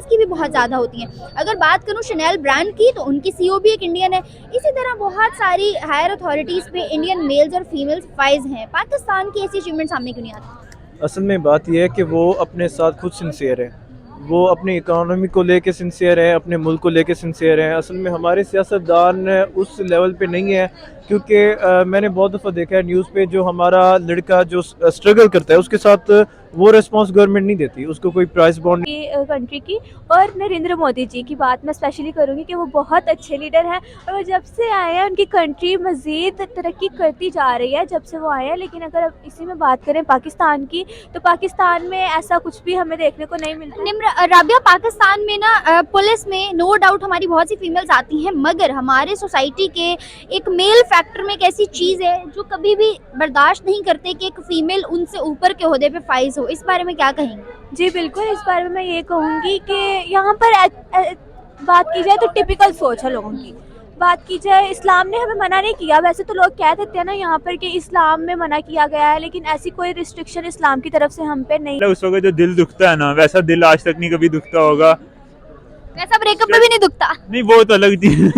की भी बहुत ज़्यादा होती हैं। अगर बात करूँ शनेल ब्रांड की तो उनकी सीईओ भी एक इंडियन है। इसी तरह बहुत सारी हायर अथॉरिटीज़ पे इंडियन मेल्स और फीमेल्स फाइज हैं। पाकिस्तान की ऐसी अचीवमेंट सामने क्यों नहीं आती? असल में बात यह है कि वो अपने साथ खुद सिंसियर है, वो अपनी इकोनॉमी को लेके सिंसियर है, अपने मुल्क को लेके सिंसियर है। असल में हमारे सियासतदान उस लेवल पे नहीं है, क्योंकि मैंने बहुत दफ़ा देखा है न्यूज़ पे, जो हमारा लड़का जो स्ट्रगल करता है उसके साथ वो रिस्पांस गवर्नमेंट नहीं देती, उसको कोई प्राइस बॉन्ड कंट्री की। और नरेंद्र मोदी जी की बात मैं स्पेशली करूँगी कि वो बहुत अच्छे लीडर हैं और वो जब से आए हैं उनकी कंट्री मज़ीद तरक्की करती जा रही है जब से वो आए हैं। लेकिन अगर अब इसी में बात करें पाकिस्तान की, तो पाकिस्तान में ऐसा कुछ भी हमें देखने को नहीं मिलता। राबिया, पाकिस्तान में ना पुलिस में नो डाउट हमारी बहुत सी फीमेल्स आती हैं, मगर हमारे सोसाइटी के एक मेल फैक्टर में एक ऐसी चीज़ है जो कभी भी बर्दाश्त नहीं करते कि एक फीमेल उनसे ऊपर के ओहदे पे फाइज हो। इस बारे में क्या कहेंगे? जी बिल्कुल, इस बारे में मैं ये कहूँगी कि यहाँ पर बात की जाए तो टिपिकल सोच है लोगों की। बात की जाए, इस्लाम ने हमें मना नहीं किया, वैसे तो लोग कह देते हैं ना यहाँ पर कि इस्लाम में मना किया गया है, लेकिन ऐसी कोई रिस्ट्रिक्शन इस्लाम की तरफ से हम पे नहीं। उस वक्त जो दिल दुखता है ना, वैसा दिल आज तक नहीं कभी दुखता होगा। वैसा ब्रेकअप में भी नहीं दुखता? नहीं, वो तो अलग चीज।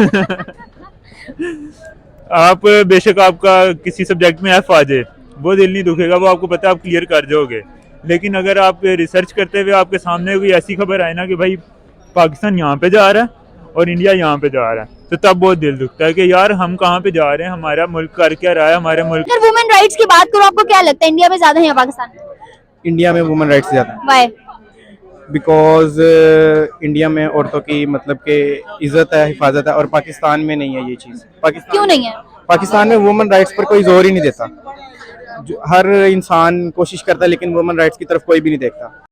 आप बेशक आपका किसी सब्जेक्ट में एफ आ जाए, वो दिल नहीं दुखेगा, वो आपको पता है आप क्लियर कर जाओगे। लेकिन अगर आप रिसर्च करते हुए आपके सामने कोई ऐसी खबर आए ना कि भाई पाकिस्तान यहाँ पे जा रहा है और इंडिया यहाँ पे जा रहा है, तो तब बहुत दिल दुखता है कि यार हम कहाँ पे जा रहे हैं, हमारा मुल्क कर क्या रहा है, हमारे मुल्क। अगर वुमेन राइट्स की बात करो, आपको क्या लगता है इंडिया में ज्यादा है या पाकिस्तान में? इंडिया में वुमेन राइट्स ज़्यादा, वाई? बिकॉज इंडिया में औरतों की मतलब के इज्जत है, हिफाजत है, और पाकिस्तान में नहीं है ये चीज़। क्यों नहीं है? पाकिस्तान में वुमेन राइट्स पर कोई जोर ही नहीं देता। हर इंसान कोशिश करता है लेकिन वुमेन राइट्स की तरफ कोई भी नहीं देखता।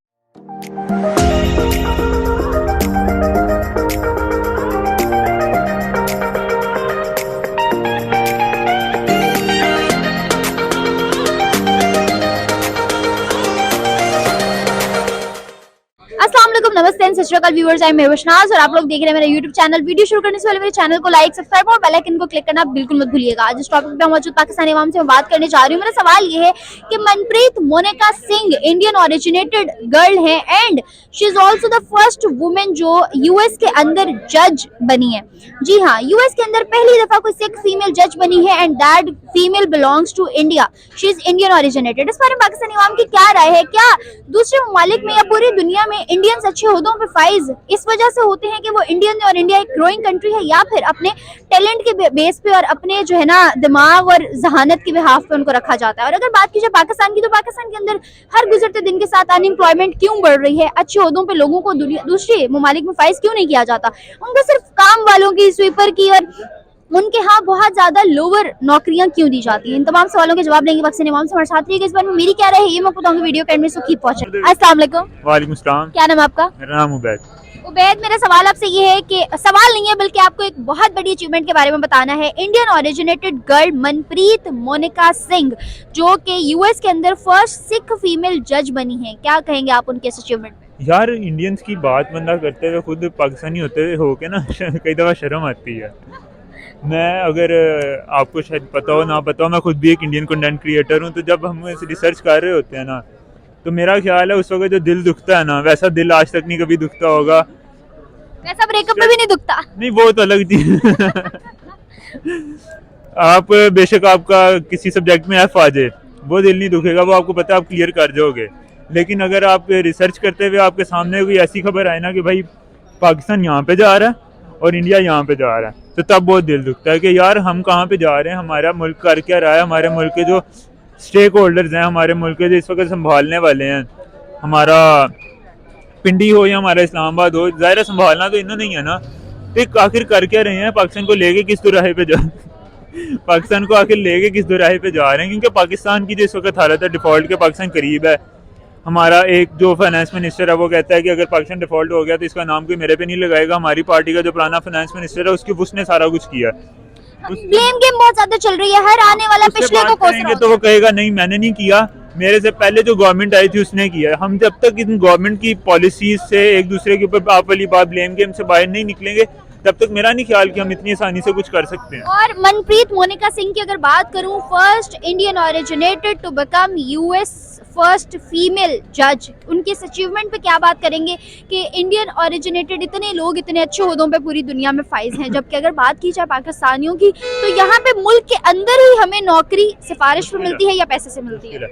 अस्सलाम वालेकुम, नमस्ते, सत श्री अकाल व्यूअर्स, आई एम मेवशनाज और आप लोग देख रहे हैं मेरा यूट्यूब चैनल। वीडियो शुरू करने से पहले मेरे चैनल को लाइक, सब्सक्राइब और बेल आइकन को क्लिक करना बिल्कुल मत भूलिएगा। आज इस टॉपिक पे मौजूद पाकिस्तानी अवाम से मैं बात करने जा रही हूँ। मेरा सवाल ये है कि Manpreet Monika Singh Indian originated girl है and she is also the first women जो यूएस के अंदर जज बनी है। जी हाँ, यूएस के अंदर पहली दफा कोई सिख फीमेल जज बनी है and that female belongs to India. She is Indian originated. इस बारे में पाकिस्तानी अवाम की क्या राय है? क्या दूसरे ममालिक में या पूरी दुनिया में इंडियंस अच्छे ओहदों पे फाइज इस वजह से होते हैं कि वो इंडियन और इंडिया एक ग्रोइंग कंट्री है, या फिर अपने टैलेंट के बेस पे और अपने जो है ना दिमाग और जहानत के बिहाफ पे उनको रखा जाता है? और अगर बात की जाए पाकिस्तान की, तो पाकिस्तान के अंदर हर गुजरते दिन के साथ अनएम्प्लॉयमेंट क्यों बढ़ रही है? अच्छे ओहदों पे लोगों को दूसरे ममालिक में फाइज क्यों नहीं किया जाता? उनको सिर्फ काम वालों की, स्वीपर की और उनके यहाँ बहुत ज्यादा लोअर नौकरियां क्यों दी जाती हैं? इन तमाम सवालों के जवाब देंगे पाकिस्तानी अवाम से। हमारे साथ रहिएगा। इस बारे में मेरी क्या राय है ये मैं बताऊंगी वीडियो के एंड में, सो कीप वॉचिंग। अस्सलाम वालेकुम। वालेकुम सलाम। क्या नाम है आपका? मेरा नाम उबैद। उबैद, मेरा सवाल आपसे ये है कि सवाल नहीं है बल्कि आपको एक बहुत बड़ी अचीवमेंट के बारे में बताना है। Indian originated girl Manpreet Monika Singh जो कि यूएस के अंदर फर्स्ट सिख फीमेल जज बनी है, क्या कहेंगे आप उनके इस अचीवमेंट पे? यार इंडियंस की बात बंदा करते हुए खुद पाकिस्तानी होते हुए हो के ना कई दफ़ा शर्म आती है। मैं अगर आपको शायद पता हो ना पता हो, मैं खुद भी एक इंडियन कंटेंट क्रिएटर हूँ। तो जब हम रिसर्च कर रहे होते हैं ना, तो मेरा ख्याल है उस वक्त जो दिल दुखता है ना, वैसा दिल आज तक नहीं कभी दुखता होगा। वैसा ब्रेकअप में भी नहीं दुखता? नहीं, वो तो अलग चीज। आप बेशक आपका किसी सब्जेक्ट में एफ आ जाए, वो दिल नहीं दुखेगा, वो आपको पता है आप क्लियर कर जाओगे। लेकिन अगर आप रिसर्च करते हुए आपके सामने कोई ऐसी खबर आए ना कि भाई पाकिस्तान यहाँ पे जा रहा है और इंडिया यहाँ पे जा रहा है, तो तब बहुत दिल दुखता है कि यार हम कहाँ पे जा रहे हैं, हमारा मुल्क कर क्या रहा है, हमारे मुल्क के जो स्टेक होल्डर्स हैं, हमारे मुल्क के जो इस वक्त संभालने वाले हैं, हमारा पिंडी हो या हमारा इस्लामाबाद हो, ज़ाहिर संभालना तो इन्होंने नहीं है ना। तो आखिर कर क्या रहे हैं, पाकिस्तान को लेके किस दुराहे पे जा पाकिस्तान को आखिर लेके किस दुराहे पे जा रहे हैं? क्योंकि पाकिस्तान की जो इस वक्त हालत है डिफ़ॉल्ट के, पाकिस्तान करीब है। हमारा एक जो फाइनेंस मिनिस्टर है वो कहता है कि अगर पाकिस्तान डिफॉल्ट हो गया तो इसका नाम कोई मेरे पे नहीं लगाएगा। हमारी पार्टी का जो पुराना फाइनेंस मिनिस्टर है उसने सारा कुछ किया। ब्लेम गेम बहुत ज्यादा चल रही है, हर आने वाला पिछले को कोस रहा है। तो वो कहेगा नहीं मैंने नहीं किया, मेरे से पहले जो गवर्नमेंट आई थी उसने किया। हम जब तक इन गवर्नमेंट की पॉलिसीज से एक दूसरे के ऊपर आप वाली बात ब्लेम गेम से बाहर नहीं निकलेंगे, तब तक मेरा नहीं ख्याल कि हम इतनी आसानी से कुछ कर सकते हैं। और मनप्रीत मोनिका सिंह की अगर बात करूं, first Indian originated to become US first female जज, उनके इस अचीवमेंट पे क्या बात करेंगे कि इंडियन ओरिजिनेटेड इतने लोग इतने अच्छे ओहदों पे पूरी दुनिया में फाइज हैं, जबकि अगर बात की जाए पाकिस्तानियों की तो यहाँ पे मुल्क के अंदर ही हमें नौकरी सिफारिश पे मिलती है या पैसे से मिलती है?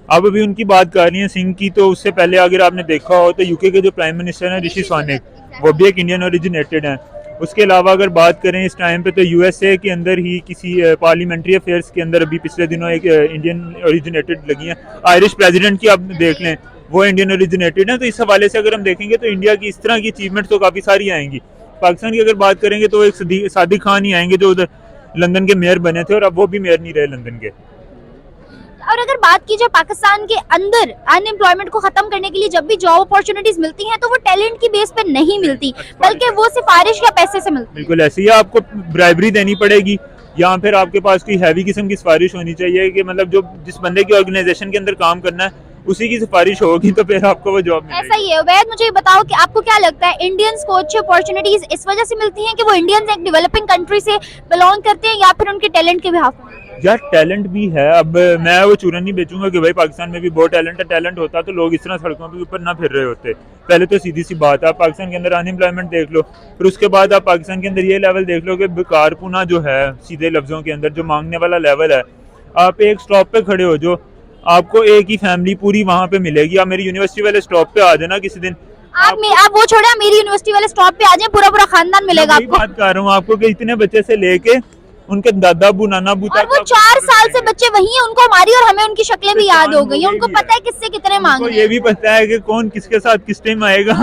अब अभी उनकी बात कर रही है सिंह की, तो उससे पहले अगर आपने देखा हो तो यूके के जो प्राइम मिनिस्टर हैं ऋषि सुनक, वो भी एक इंडियन ओरिजिनेटेड हैं। उसके अलावा अगर बात करें इस टाइम पे तो यूएसए के अंदर ही किसी पार्लियामेंट्री अफेयर्स के अंदर अभी पिछले दिनों एक इंडियन ओरिजिनेटेड लगी हैं। आयरिश प्रेसिडेंट की आप देख लें, वो इंडियन ओरिजिनेटेड हैं। तो इस हवाले से अगर हम देखेंगे तो इंडिया की इस तरह की अचीवमेंट तो काफ़ी सारी आएंगी। पाकिस्तान की अगर बात करेंगे तो एक सादिक खान ही आएंगे जो उधर लंदन के मेयर बने थे, और अब वो भी मेयर नहीं रहे लंदन के। और अगर बात की जाए पाकिस्तान के अंदर अनएम्प्लॉयमेंट को खत्म करने के लिए जब भी जॉब अपॉर्चुनिटीज मिलती हैं तो वो टैलेंट की बेस पे नहीं मिलती, बल्कि वो सिफारिश या पैसे से मिलती है। बिल्कुल ऐसे ही आपको ब्राइबरी देनी पड़ेगी, या फिर आपके पास कोई हैवी किस्म की सिफारिश होनी चाहिए कि मतलब जो जिस बंदे की ऑर्गेनाइजेशन के अंदर काम करना है उसी की सिफारिश होगी तो फिर आपको वो जॉब मिलेगी। ऐसा ही है। उबैद, मुझे ये बताओ कि आपको क्या लगता है इंडियंस को अच्छी अपॉर्चुनिटीज इस वजह से मिलती हैं कि वो इंडियंस एक डेवलपिंग कंट्री से बिलोंग करते हैं, या फिर उनके टैलेंट के बिहाफ में? यार टैलेंट भी है। अब मैं वो चूरन नहीं बेचूंगा कि भाई पाकिस्तान में भी बहुत टैलेंट है। टैलेंट होता तो लोग इस तरह सड़कों के ऊपर ना फिर रहे होते। पहले तो सीधी सी बात है, आप पाकिस्तान के अंदर अनएम्प्लॉयमेंट देख लो, फिर उसके बाद आप पाकिस्तान के अंदर ये लेवल देख लो कि बेकारपुना जो है, सीधे लफ्जों के अंदर जो मांगने वाला लेवल है। आप एक स्टॉप पे खड़े हो जो आपको एक ही फैमिली पूरी वहाँ पे मिलेगी। आप मेरी यूनिवर्सिटी वाले स्टॉप पे आ जाना किसी दिन, आप वो छोड़े, मेरी यूनिवर्सिटी वाले स्टॉप पे आ जाए, पूरा पूरा खानदान मिलेगा आपको। बात कर रहा हूँ आपको कि इतने बच्चे से लेके उनके दादा अबू नाना अबू और वो 4 साल से बच्चे वही हैं, उनको हमारी और हमें उनकी शक्लें भी याद हो गई हैं, उनको पता है किससे कितने मांगने हैं। ये भी पता है कि कौन किसके साथ किस टाइम आएगा।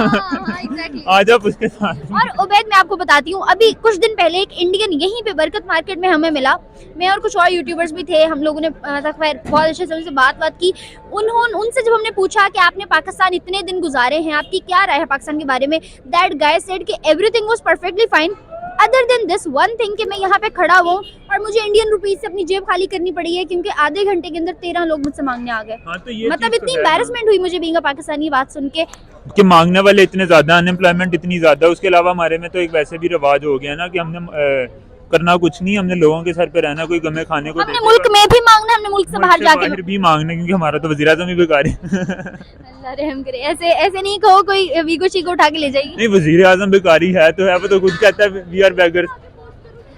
आज आप उसके साथ। और उबैद, मैं आपको बताती हूँ, अभी कुछ दिन पहले एक इंडियन यहीं पे बरकत मार्केट में हमें मिला। मैं और कुछ और यूट्यूबर्स भी थे, हम लोगों ने बहुत अच्छे से उनसे बात की। उनसे जब हमने पूछा कि आपने पाकिस्तान इतने दिन गुजारे हैं, आपकी क्या राय है पाकिस्तान के बारे में, दैट गाय सेड कि everything was perfectly fine other than this one thing कि मैं यहाँ पे खड़ा हुआ हूँ और मुझे इंडियन रुपीज से अपनी जेब खाली करनी पड़ी है क्योंकि आधे घंटे के अंदर 13 लोग मुझसे मांगने आ गए। हाँ, तो ये मतलब इतनी एम्बैरेसमेंट हुई मुझे बीइंग अ पाकिस्तानी बात सुन के कि मांगने वाले इतने ज्यादा, अनएम्प्लॉयमेंट इतनी ज्यादा। उसके अलावा हमारे में तो एक वैसे भी रिवाज हो गया ना कि हमने करना कुछ नहीं, हमने लोगों के सर पे रहना, कोई गमे खाने को अपने मुल्क में भी मांगना, हमने मुल्क से बाहर जाके भी मांगना, क्योंकि हमारा तो वज़ीर आज़म ही बेकार है। अल्लाह रहम करे। ऐसे नहीं कहो कोई वीगो शीगो उठा के ले जाएगी। नहीं, वज़ीर आज़म बेकारी है तो है, वो तो खुद कहता है we are beggars.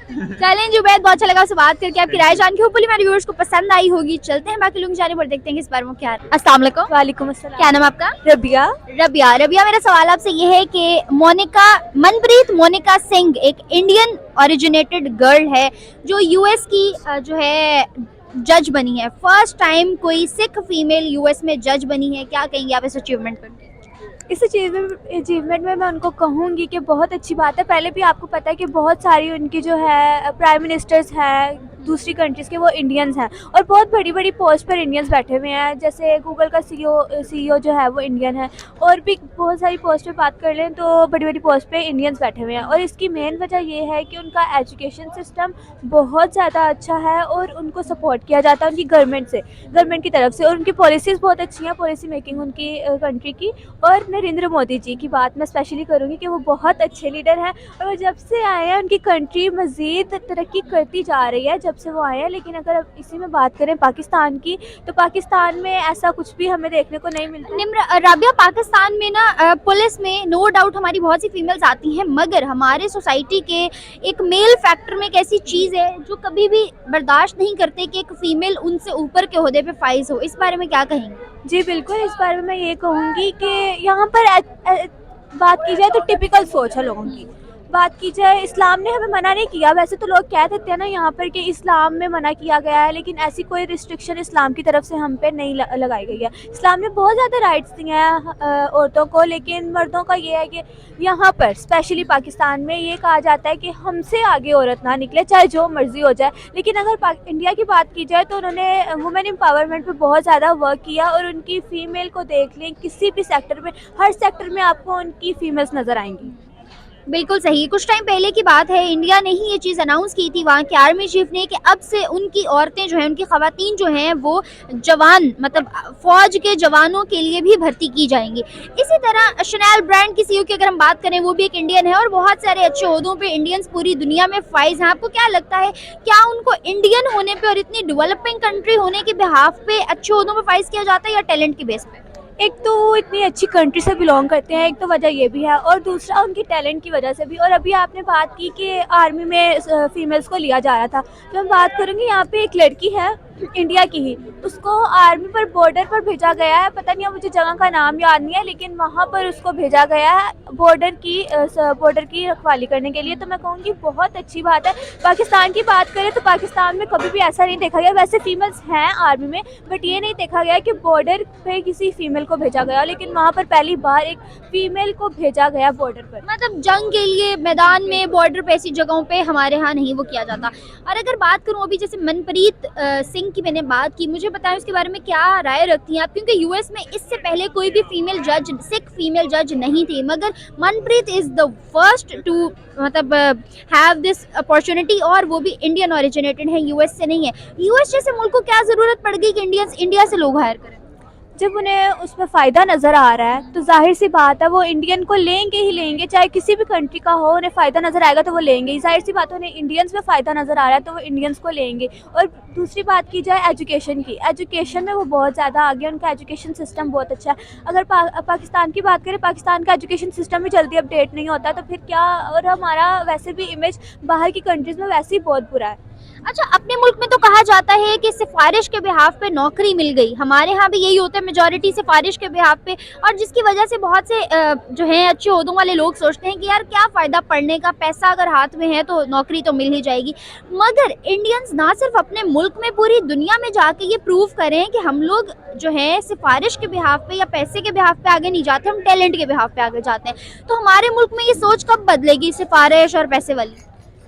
Challenge Ubaid, बहुत अच्छा लगा आपसे बात करके, आपकी राय जान के होपफुली मेरे व्यूअर्स को पसंद आई होगी। चलते हैं बाकी लोग जाने पर, देखते हैं इस बार वो क्या है। अस्सलाम वालेकुम। वालेकुम अस्सलाम। क्या नाम आपका? रबिया। रबिया, मेरा सवाल आपसे ये है कि मनप्रीत मोनिका सिंह एक इंडियन ओरिजिनेटेड गर्ल है जो यूएस की जो है जज बनी है। फर्स्ट टाइम कोई सिख फीमेल यूएस में जज बनी है, क्या कहेंगे आप इस अचीवमेंट पर? इस अचीवमेंट में मैं उनको कहूँगी कि बहुत अच्छी बात है। पहले भी आपको पता है कि बहुत सारी उनकी जो है प्राइम मिनिस्टर्स हैं दूसरी कंट्रीज़ के, वो इंडियंस हैं और बहुत बड़ी बड़ी पोस्ट पर इंडियंस बैठे हुए हैं। जैसे गूगल का सीईओ जो है वो इंडियन है, और भी बहुत सारी पोस्ट पे बात कर लें तो बड़ी बड़ी पोस्ट पे इंडियंस बैठे हुए हैं। और इसकी मेन वजह ये है कि उनका एजुकेशन सिस्टम बहुत ज़्यादा अच्छा है और उनको सपोर्ट किया जाता है उनकी गवर्नमेंट की तरफ से, और उनकी पॉलिसीज़ बहुत अच्छी हैं, पॉलिसी मेकिंग उनकी कंट्री की। और नरेंद्र मोदी जी की बात मैं स्पेशली करूँगी कि वो बहुत अच्छे लीडर हैं और वो जब से आए हैं उनकी कंट्री मज़ीद तरक्की करती जा रही है जब से वो आए हैं। लेकिन अगर अब इसी में बात करें पाकिस्तान की, तो पाकिस्तान में ऐसा कुछ भी हमें देखने को नहीं मिलता। राबिया, पाकिस्तान में ना पुलिस में नो डाउट हमारी बहुत सी फीमेल्स आती हैं, मगर हमारे सोसाइटी के एक मेल फैक्टर में एक ऐसी चीज़ है जो कभी भी बर्दाश्त नहीं करते कि एक फीमेल उनसे ऊपर के ओहदे पे फाइज हो। इस बारे में क्या कहेंगे? जी बिल्कुल, इस बारे में मैं ये कहूँगी कि यहाँ पर बात की जाए तो टिपिकल सोच है लोगों की। बात की जाए, इस्लाम ने हमें मना नहीं किया, वैसे तो लोग कह देते हैं ना यहाँ पर कि इस्लाम में मना किया गया है, लेकिन ऐसी कोई रिस्ट्रिक्शन इस्लाम की तरफ से हम पे नहीं लगाई गई है। इस्लाम ने बहुत ज़्यादा राइट्स दिए हैं औरतों को, लेकिन मर्दों का ये है कि यहाँ पर स्पेशली पाकिस्तान में ये कहा जाता है कि हमसे आगे औरत ना निकले, चाहे जो मर्जी हो जाए। लेकिन अगर इंडिया की बात की जाए तो उन्होंने वुमेन एम्पावरमेंट पर बहुत ज़्यादा वर्क किया, और उनकी फ़ीमेल को देख लें किसी भी सेक्टर में, हर सेक्टर में आपको उनकी फ़ीमेल्स नज़र आएंगी। बिल्कुल सही। कुछ टाइम पहले की बात है, इंडिया ने ही ये चीज़ अनाउंस की थी वहाँ के आर्मी चीफ ने कि अब से उनकी औरतें जो हैं, उनकी ख़वातीन जो हैं वो जवान मतलब फ़ौज के जवानों के लिए भी भर्ती की जाएंगी। इसी तरह शनेल ब्रांड की सीईओ की अगर हम बात करें, वो भी एक इंडियन है और बहुत सारे अच्छे ओहदों पे इंडियंस पूरी दुनिया में फाइज हैं। आपको क्या लगता है, क्या उनको इंडियन होने पे और इतनी डेवलपिंग कंट्री होने के बिहाफ पे अच्छे ओहदों पे फाइज किया जाता है या टैलेंट के बेस पे? एक तो वो इतनी अच्छी कंट्री से बिलोंग करते हैं, एक तो वजह ये भी है, और दूसरा उनकी टैलेंट की वजह से भी। और अभी आपने बात की कि आर्मी में फीमेल्स को लिया जा रहा था, तो मैं बात करूँगी यहाँ पे एक लड़की है इंडिया की ही, उसको आर्मी पर बॉर्डर पर भेजा गया है। पता नहीं है, मुझे जगह का नाम याद नहीं है, लेकिन वहाँ पर उसको भेजा गया है बॉर्डर की रखवाली करने के लिए। तो मैं कहूँगी बहुत अच्छी बात है। पाकिस्तान की बात करें तो पाकिस्तान में कभी भी ऐसा नहीं देखा गया, वैसे फीमेल्स हैं आर्मी में, बट ये नहीं देखा गया कि बॉर्डर पे किसी फीमेल को भेजा गया, लेकिन वहाँ पर पहली बार एक फीमेल को भेजा गया बॉर्डर पर। मतलब जंग के लिए मैदान में, बॉर्डर पे, ऐसी जगहों पे हमारे यहाँ नहीं वो किया जाता। और अगर बात करूँ अभी जैसे मनप्रीत सिंह की मैंने बात की, मुझे बताएं उसके बारे में क्या राय रखती हैं आप, क्योंकि यूएस में इससे पहले कोई भी सिख फीमेल जज नहीं थी, मगर Manpreet is the first to मतलब हैव दिस अपॉर्चुनिटी, और वो भी इंडियन ओरिजिनेटेड है, यूएस से नहीं है। यूएस जैसे मुल्क को क्या ज़रूरत पड़ गई कि इंडियंस इंडिया से लोग हायर करें? जब उन्हें उसमें फ़ायदा नज़र आ रहा है तो जाहिर सी बात है वो इंडियन को लेंगे ही लेंगे, चाहे किसी भी कंट्री का हो, उन्हें फ़ायदा नज़र आएगा तो वो लेंगे ही। जाहिर सी बात है, उन्हें इंडियंस में फ़ायदा नज़र आ रहा है तो वो इंडियंस को लेंगे। और दूसरी बात की जाए एजुकेशन की, एजुकेशन में वो बहुत ज़्यादा आगे, उनका एजुकेशन सिस्टम बहुत अच्छा है। अगर पाकिस्तान की बात करें, पाकिस्तान का एजुकेशन सिस्टम भी जल्दी अपडेट नहीं होता, तो फिर क्या, और हमारा वैसे भी इमेज बाहर की कंट्रीज़ में वैसे ही बहुत बुरा है। अच्छा, अपने मुल्क में तो कहा जाता है कि सिफारिश के बिहाफ पे नौकरी मिल गई, हमारे यहाँ भी यही होता है, मेजॉरिटी सिफारिश के बिहाफ पे, और जिसकी वजह से बहुत से जो हैं अच्छे ओहदों वाले लोग सोचते हैं कि यार क्या फ़ायदा पढ़ने का, पैसा अगर हाथ में है तो नौकरी तो मिल ही जाएगी। मगर इंडियंस ना सिर्फ अपने मुल्क में, पूरी दुनिया में जाके ये प्रूव करें कि हम लोग जो है सिफारिश के बिहाफ पे या पैसे के बिहाफ पे आगे नहीं जाते, हम टैलेंट के बिहाफ पे आगे जाते हैं। तो हमारे मुल्क में ये सोच कब बदलेगी, सिफारिश और पैसे वाली?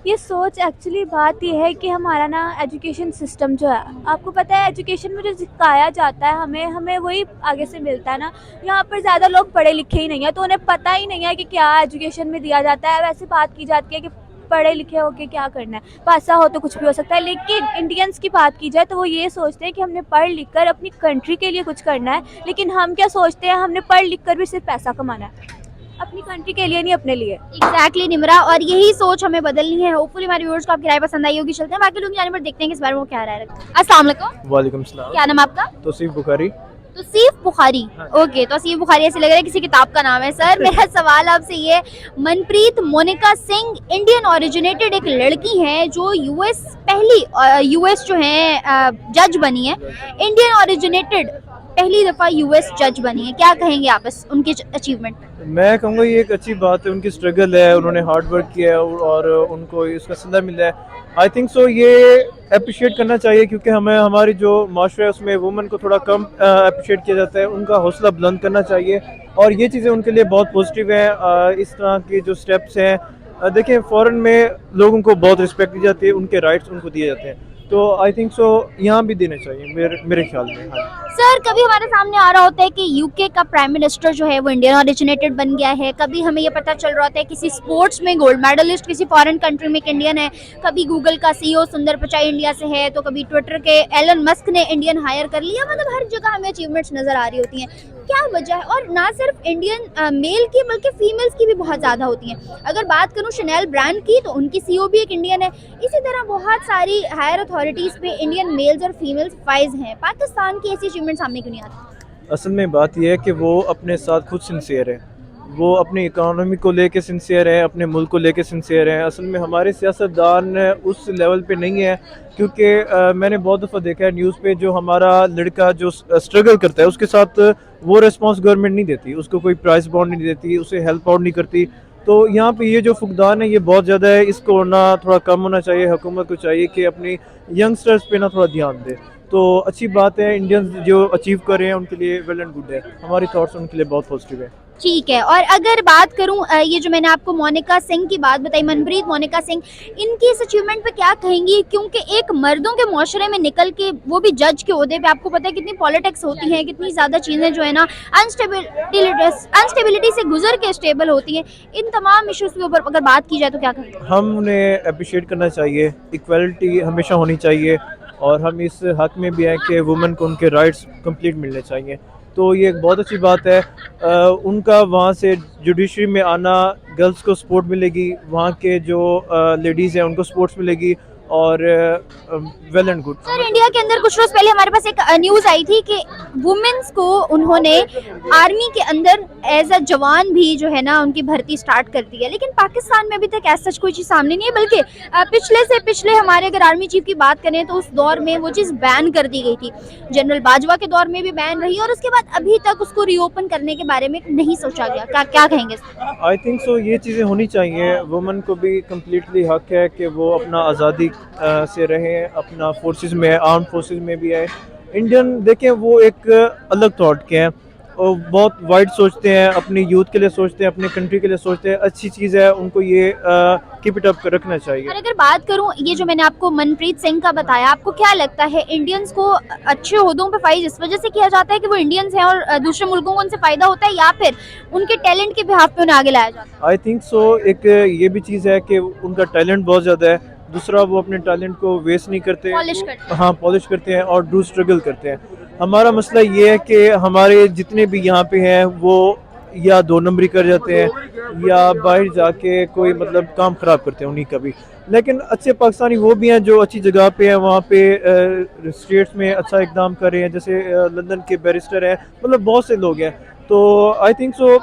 ये सोच एक्चुअली बात ये है कि हमारा ना एजुकेशन सिस्टम जो है, आपको पता है एजुकेशन में जो सिखाया जाता है हमें वही आगे से मिलता है ना। यहाँ पर ज़्यादा लोग पढ़े लिखे ही नहीं है, तो उन्हें पता ही नहीं है कि क्या एजुकेशन में दिया जाता है। वैसे बात की जाती है कि पढ़े लिखे होके क्या करना है, पैसा हो तो कुछ भी हो सकता है, लेकिन इंडियंस की बात की जाए तो वो ये सोचते हैं कि हमने पढ़ लिख कर अपनी कंट्री के लिए कुछ करना है। लेकिन हम क्या सोचते हैं, हमने पढ़ लिख कर भी सिर्फ पैसा कमाना है, अपनी कंट्री के लिए नहीं, अपने लिए। एग्जैक्टली निमरा, और यही सोच हमें बदलनी है। होपफुली हमारे व्यूअर्स को आपकी राय पसंद आई होगी। चलते हैं बाकी लोग जाने पर, देखते हैं कि इस बारे में वो क्या राय रखते हैं। अस्सलाम वालेकुम। वालेकुम सलाम। क्या नाम आपका? तौसीफ बुखारी। तौसीफ बुखारी, ओके। तौसीफ बुखारी ऐसे लग रहा है किसी किताब का नाम है। सर मेरा सवाल आपसे ये, मनप्रीत मोनिका सिंह इंडियन ओरिजिनेटेड एक लड़की है जो यूएस पहली यूएस जो है जज बनी है, इंडियन ओरिजिनेटेड पहली दफ़ा यूएस जज बनी है। क्या कहेंगे आप इस उनके अचीवमेंट पे? मैं कहूँगा ये एक अच्छी बात है, उनकी स्ट्रगल है, उन्होंने हार्ड वर्क किया है और उनको इसका सिला मिला है। आई थिंक सो ये अप्रिशिएट करना चाहिए, क्योंकि हमें हमारी जो माशरा है उसमें वुमेन को थोड़ा कम अप्रिशिएट किया जाता है, उनका हौसला बुलंद करना चाहिए और ये चीज़ें उनके लिए बहुत पॉजिटिव हैं। इस तरह के जो स्टेप्स हैं, देखें फ़ॉरेन में लोगों को बहुत रिस्पेक्ट दी जाती है, उनके राइट्स उनको दिए जाते हैं, तो आई थिंक सो यहाँ भी देने चाहिए मेरे ख्याल में। हाँ सर, कभी हमारे सामने आ रहा होता है कि यूके का प्राइम मिनिस्टर जो है वो इंडियन ओरिजिनेटेड बन गया है, कभी हमें ये पता चल रहा होता है किसी स्पोर्ट्स में गोल्ड मेडलिस्ट किसी फॉरेन कंट्री में एक इंडियन है, कभी गूगल का सीईओ सुंदर पिचाई इंडिया से है, तो कभी ट्विटर के एलन मस्क ने इंडियन हायर कर लिया। मतलब हर जगह हमें अचीवमेंट्स नजर आ रही होती हैं। क्या वजह है? और ना सिर्फ इंडियन मेल की बल्कि फीमेल्स की भी बहुत ज़्यादा होती हैं। अगर बात करूँ शनेल ब्रांड की, तो उनकी सीईओ भी एक इंडियन है। इसी तरह बहुत सारी हायर अथॉरिटीज़ पे इंडियन मेल्स और फीमेल्स फाइज हैं। पाकिस्तान की ऐसी अचीवमेंट सामने क्यों नहीं आती? असल में बात यह है कि वो अपने साथ खुद सिंसियर है, वो अपनी इकानमी को लेके सिंसियर है, अपने मुल्क को लेके सिंसियर है। असल में हमारे सियासतदान उस लेवल पे नहीं है, क्योंकि मैंने बहुत दफ़ा देखा है न्यूज़ पे, जो हमारा लड़का जो स्ट्रगल करता है उसके साथ वो रिस्पॉन्स गवर्नमेंट नहीं देती, उसको कोई प्राइस बॉन्ड नहीं देती, उसे हेल्प आउट नहीं करती। तो यहाँ पे ये जो फुकदान है ये बहुत ज़्यादा है, इसको ना थोड़ा कम होना चाहिए। हुकूमत को चाहिए कि अपनी यंगस्टर्स पे ना थोड़ा ध्यान दे। तो अच्छी बात है, इंडियंस जो अचीव कर रहे हैं उनके लिए वेल एंड गुड है, हमारी थॉट्स उनके लिए बहुत पॉजिटिव है। ठीक है। और अगर बात करूं ये जो मैंने आपको मोनिका सिंह की बात बताई, मनप्रीत मोनिका सिंह, इनकी इस अचीवमेंट पे क्या कहेंगी? क्योंकि एक मर्दों के मुआशरे में निकल के वो भी जज के ओहदे पे, आपको पता है कितनी पॉलिटिक्स होती है, कितनी ज़्यादा चीज़ें जो है ना अनस्टेबिलिटी से गुजर के स्टेबल होती हैं। इन तमाम इश्यूज़ के ऊपर अगर बात की जाए तो क्या कहेंगे? हम उन्हें अप्रिशिएट करना चाहिए, इक्वलिटी हमेशा होनी चाहिए, और हम इस हक में भी हैं कि वुमेन को उनके राइट्स कंप्लीट मिलने चाहिए। तो ये एक बहुत अच्छी बात है। उनका वहाँ से जुडिशरी में आना, गर्ल्स को सपोर्ट मिलेगी, वहाँ के जो लेडीज़ हैं उनको सपोर्ट्स मिलेगी, और well and good. Sir, India के अंदर कुछ रोज पहले हमारे पास एक न्यूज आई थी कि वुमेन्स को उन्होंने आर्मी के अंदर एज अ जवान भी जो है ना उनकी भर्ती स्टार्ट कर दी है, लेकिन पाकिस्तान में अभी तक ऐसा कोई चीज़ सामने नहीं है। बल्कि पिछले से पिछले हमारे अगर आर्मी चीफ की बात करें तो उस दौर में वो चीज़ बैन कर दी गई थी, जनरल बाजवा के दौर में भी बैन रही, और उसके बाद अभी तक उसको रीओपन करने के बारे में नहीं सोचा गया। क्या कहेंगे? आई थिंक सो, ये चीज़ें होनी चाहिए। वुमेन को भी कम्प्लीटली हक है कि वो अपना आज़ादी से रहें, अपना फोर्सेस में, आर्म फोर्सेस में भी है। इंडियन देखें, वो एक अलग थॉट के हैं, और बहुत वाइड सोचते हैं, अपनी यूथ के लिए सोचते हैं, अपने कंट्री के लिए सोचते हैं। अच्छी चीज़ है, उनको ये कीप इट अप रखना चाहिए। और अगर बात करूं, ये जो मैंने आपको मनप्रीत सिंह का बताया, आपको क्या लगता है इंडियंस को अच्छे ओहदों पे फाइज इस वजह से किया जाता है कि वो इंडियंस हैं और दूसरे मुल्कों को उनसे फायदा होता है, या फिर उनके टैलेंट के बिहाफ पे उन्हें आगे लाया जाता है? आई थिंक सो, एक ये भी चीज़ है कि उनका टैलेंट बहुत ज़्यादा है। दूसरा, वो अपने टैलेंट को वेस्ट नहीं करते, पॉलिश करते हैं। हाँ, पॉलिश करते हैं और डू स्ट्रगल करते हैं। हमारा मसला ये है कि हमारे जितने भी यहाँ पे हैं वो या 2 नंबरी कर जाते हैं, या बाहर जाके कोई मतलब काम ख़राब करते हैं उन्हीं का भी। लेकिन अच्छे पाकिस्तानी वो भी हैं जो अच्छी जगह पे हैं, वहाँ पे स्टेट्स में अच्छा इकदाम कर रहे हैं, जैसे लंदन के बैरिस्टर हैं, मतलब बहुत से लोग हैं। तो आई थिंक सो,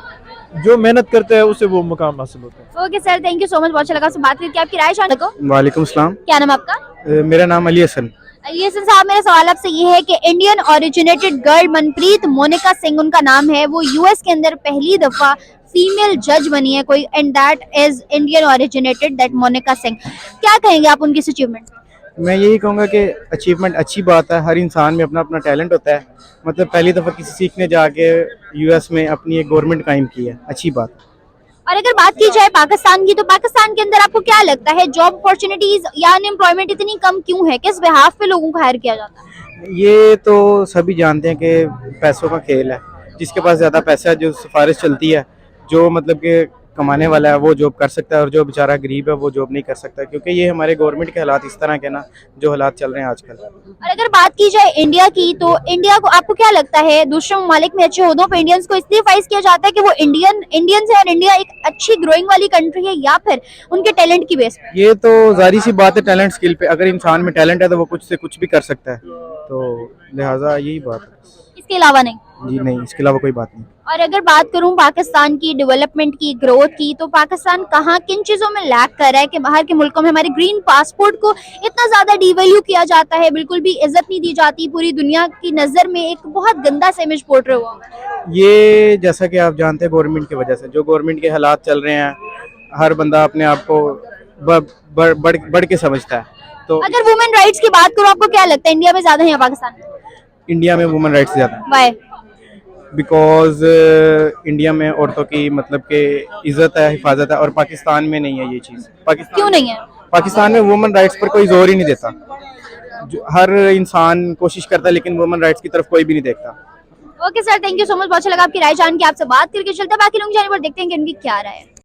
जो मेहनत करता है उसे वो मुकाम हासिल होता है। Okay sir, thank you so much, बहुत अच्छा लगा आपसे बात करके। आपकी राय जानने को। वालेकुम सलाम। क्या नाम है आपका? मेरा नाम अली हसन। अली हसन साहब, मेरा सवाल आपसे ये है कि Indian originated girl Manpreet Monika Singh उनका नाम है, वो यूएस के अंदर पहली दफा फीमेल जज बनी है कोई, and that is Indian originated, that Monika Singh. क्या कहेंगे आप उनकी अचीवमेंट? मैं यही कहूँगा कि अचीवमेंट अच्छी बात है। हर इंसान में अपना अपना टैलेंट होता है। मतलब पहली दफ़ा किसी सीखने जाके यूएस में अपनी एक गवर्नमेंट कायम की है, अच्छी बात। और अगर बात की जाए पाकिस्तान की, तो पाकिस्तान के अंदर आपको क्या लगता है जॉब अपॉर्चुनिटीज या अनएम्प्लॉयमेंट इतनी कम क्यों है? किस बिहाफ पे लोगों को हायर किया जाता है? ये तो सभी जानते हैं कि पैसों का खेल है। जिसके पास ज़्यादा पैसा है, जो सिफारिश चलती है, जो मतलब कि कमाने वाला है, वो जॉब कर सकता है, और जो बेचारा गरीब है वो जॉब नहीं कर सकता, क्योंकि ये हमारे गवर्नमेंट के हालात इस तरह के ना, जो हालात चल रहे हैं आजकल। और अगर बात की जाए इंडिया की, तो इंडिया को आपको क्या लगता है दूसरे ममालिक में अच्छे ओहदों पे इंडियंस को इसलिए फाइज किया जाता है कि वो इंडियंस है और इंडिया एक अच्छी ग्रोइंग वाली कंट्री है, या फिर उनके टैलेंट की बेस पे? ये तो जाहिर सी बात है, टैलेंट स्किल पे। अगर इंसान में टैलेंट है तो वो कुछ से कुछ भी कर सकता है, तो लिहाजा यही बात है। इसके अलावा नहीं? जी नहीं, इसके अलावा कोई बात नहीं। और अगर बात करूं पाकिस्तान की डेवलपमेंट की, ग्रोथ की, तो पाकिस्तान कहाँ किन चीज़ों में लैक कर रहा है कि बाहर के मुल्कों में हमारे ग्रीन पासपोर्ट को इतना ज़्यादा डिवैल्यू किया जाता है, बिल्कुल भी इज्जत नहीं दी जाती, पूरी दुनिया की नज़र में एक बहुत गंदा सा इमेज पोर्ट्रे हुआ। ये जैसा कि आप जानते हैं, गवर्नमेंट की वजह से, जो गवर्नमेंट के हालात चल रहे हैं, हर बंदा अपने आप को बढ़ के समझता है। तो अगर वुमेन राइट्स की बात करूं, आपको क्या लगता है इंडिया में ज़्यादा है या पाकिस्तान में? इंडिया में वुमेन राइट्स ज़्यादा है, वाई? बिकॉज इंडिया में औरतों की मतलब कि इज्जत है, हिफाजत है, और पाकिस्तान में नहीं है ये चीज़। क्यों नहीं है? पाकिस्तान में वुमेन राइट्स पर कोई जोर ही नहीं देता। हर इंसान कोशिश करता है, लेकिन वुमेन राइट्स की तरफ कोई भी नहीं देखता। Okay sir, thank you so much, बहुत अच्छा लगा आपकी राय जान के। आपसे बात करके चलते हैं बाकी लोग जाने पर, देखते हैं कि इनकी क्या राय है।